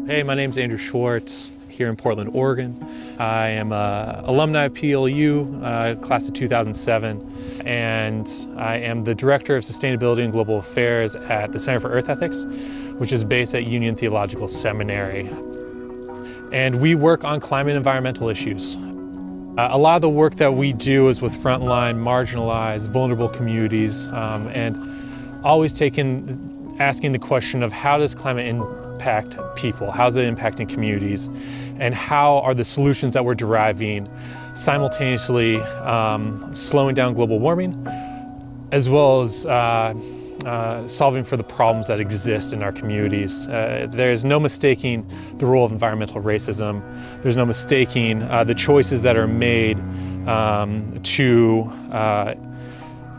Hey, my name's Andrew Schwartz here in Portland, Oregon. I am an alumni of PLU, class of 2007, and I am the Director of Sustainability and Global Affairs at the Center for Earth Ethics, which is based at Union Theological Seminary. And we work on climate and environmental issues. A lot of the work that we do is with frontline, marginalized, vulnerable communities, and always asking the question of how does climate impact people? How's it impacting communities? And how are the solutions that we're deriving simultaneously slowing down global warming, as well as solving for the problems that exist in our communities? There's no mistaking the role of environmental racism. There's no mistaking the choices that are made to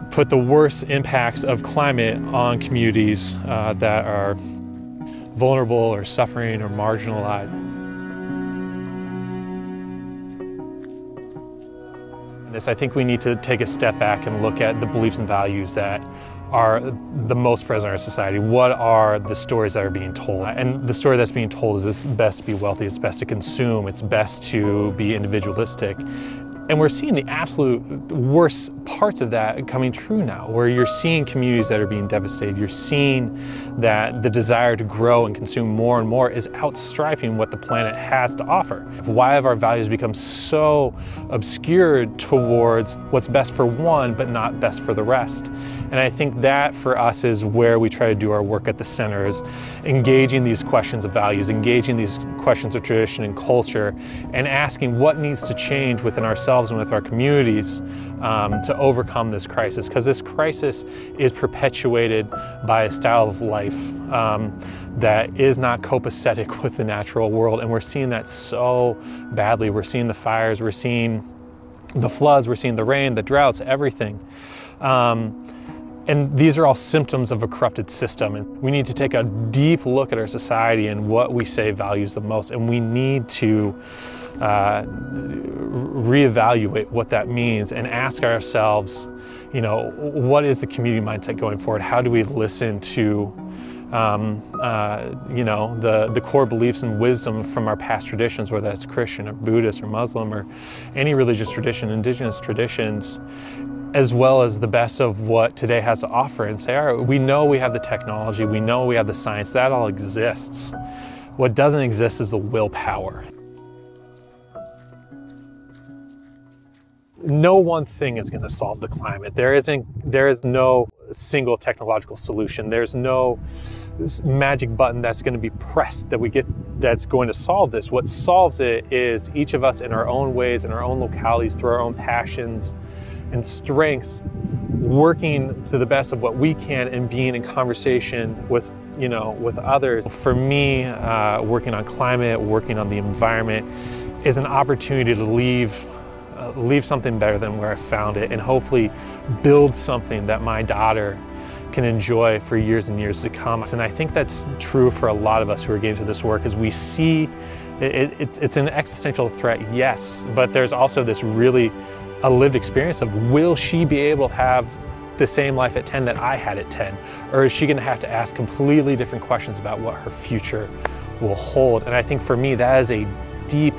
put the worst impacts of climate on communities that are vulnerable or suffering or marginalized. I think we need to take a step back and look at the beliefs and values that are the most present in our society. What are the stories that are being told? And the story that's being told is it's best to be wealthy, it's best to consume, it's best to be individualistic. And we're seeing the absolute worst parts of that coming true now, where you're seeing communities that are being devastated. You're seeing that the desire to grow and consume more and more is outstripping what the planet has to offer. Why have our values become so obscured towards what's best for one, but not best for the rest? And I think that for us is where we try to do our work at the center, is engaging these questions of values, engaging these questions of tradition and culture, and asking what needs to change within ourselves and with our communities to overcome this crisis, because this crisis is perpetuated by a style of life that is not copacetic with the natural world, and we're seeing that so badly. We're seeing the fires, we're seeing the floods, we're seeing the rain, the droughts, everything. And these are all symptoms of a corrupted system. And we need to take a deep look at our society and what we say values the most, and we need to reevaluate what that means and ask ourselves, you know, what is the community mindset going forward? How do we listen to, you know, the core beliefs and wisdom from our past traditions, whether that's Christian or Buddhist or Muslim or any religious tradition, indigenous traditions, as well as the best of what today has to offer, and say, all right, we know we have the technology, we know we have the science, that all exists. What doesn't exist is the willpower. No one thing is going to solve the climate. There is no single technological solution. There's no magic button that's going to be pressed that's going to solve this. What solves it is each of us in our own ways, in our own localities, through our own passions and strengths, working to the best of what we can and being in conversation with, you know, with others. For me, working on climate, working on the environment is an opportunity to leave something better than where I found it, and hopefully build something that my daughter can enjoy for years and years to come. And I think that's true for a lot of us who are getting to this work, is we see it's an existential threat, yes, but there's also this really a lived experience of, will she be able to have the same life at 10 that I had at 10? Or is she going to have to ask completely different questions about what her future will hold? And I think for me, that is a deep,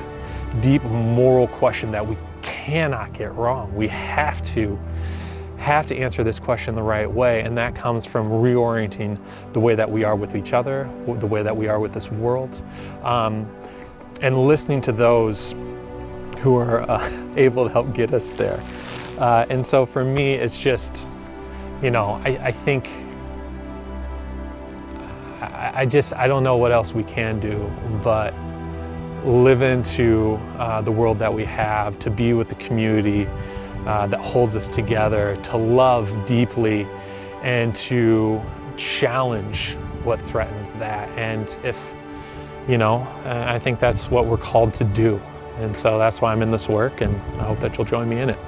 deep moral question that we cannot get wrong. We have to answer this question the right way, and that comes from reorienting the way that we are with each other, the way that we are with this world, and listening to those who are able to help get us there. And so for me, it's just, you know, I think I don't know what else we can do but live into the world that we have, to be with the community that holds us together, to love deeply, and to challenge what threatens that. And if, you know, I think that's what we're called to do. And so that's why I'm in this work, and I hope that you'll join me in it.